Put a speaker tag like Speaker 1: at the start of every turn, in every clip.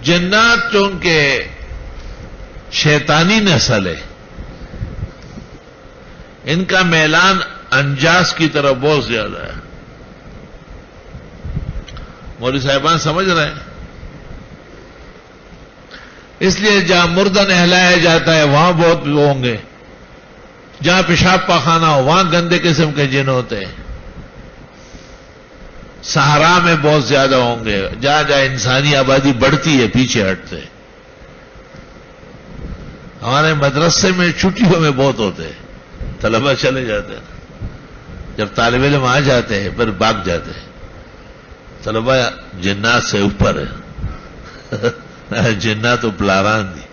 Speaker 1: جنات چونکہ شیطانی نسل ہے، ان کا میلان انجاس کی طرف بہت زیادہ ہے. مولوی صاحبان سمجھ رہے ہیں؟ اس لیے جہاں مردہ نہلایا جاتا ہے وہاں بہت ہوں گے، جہاں پیشاب پاخانہ ہو وہاں گندے قسم کے جن ہوتے ہیں، صحرا میں بہت زیادہ ہوں گے، جہاں جہاں انسانی آبادی بڑھتی ہے پیچھے ہٹتے. ہمارے مدرسے میں چھٹیوں میں بہت ہوتے ہیں، طلبہ چلے جاتے ہیں، جب طالب علم آ جاتے ہیں پھر بھاگ جاتے ہیں. طلبہ جنات سے اوپر ہے، جنات تو پلاران دی.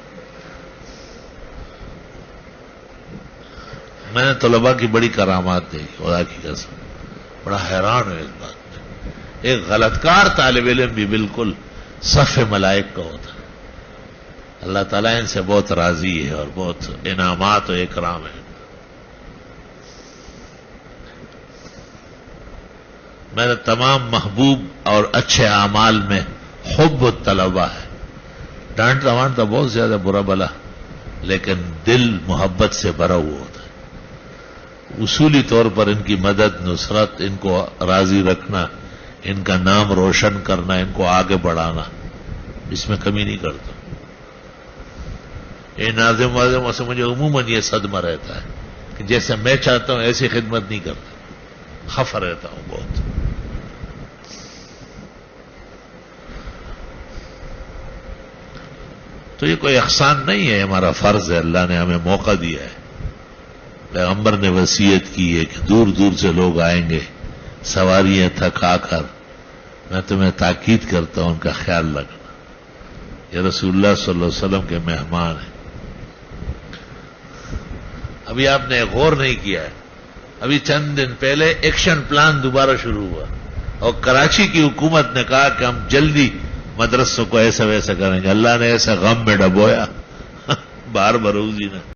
Speaker 1: میں نے طلبہ کی بڑی کرامات دیکھی، خدا کی قسم بڑا حیران ہوں اس بات پہ. ایک غلط کار طالب علم بھی بالکل صف ملائک کا ہوتا ہے. اللہ تعالیٰ ان سے بہت راضی ہے اور بہت انعامات و اکرام ہے. میرے تمام محبوب اور اچھے اعمال میں حب الطلبہ ہے. ڈانٹتا وانٹتا بہت زیادہ برا بلا، لیکن دل محبت سے بھرا ہوا ہوتا ہے. اصولی طور پر ان کی مدد، نصرت، ان کو راضی رکھنا، ان کا نام روشن کرنا، ان کو آگے بڑھانا، اس میں کمی نہیں کرتا. یہ ناظم واظم سے مجھے عموماً یہ صدمہ رہتا ہے کہ جیسے میں چاہتا ہوں ایسی خدمت نہیں کرتا، خفا رہتا ہوں بہت. تو یہ کوئی احسان نہیں ہے، ہمارا فرض ہے، اللہ نے ہمیں موقع دیا ہے. پیغمبر نے وصیت کی ہے کہ دور دور سے لوگ آئیں گے سواریاں تھکا کر. میں تمہیں تاکید کرتا ہوں ان کا خیال رکھنا. یہ رسول اللہ صلی اللہ علیہ وسلم کے مہمان ہیں. ابھی آپ نے غور نہیں کیا ہے، ابھی چند دن پہلے ایکشن پلان دوبارہ شروع ہوا اور کراچی کی حکومت نے کہا کہ ہم جلدی مدرسوں کو ایسا ویسا کریں گے. اللہ نے ایسا غم میں ڈبویا بار بروزی نے.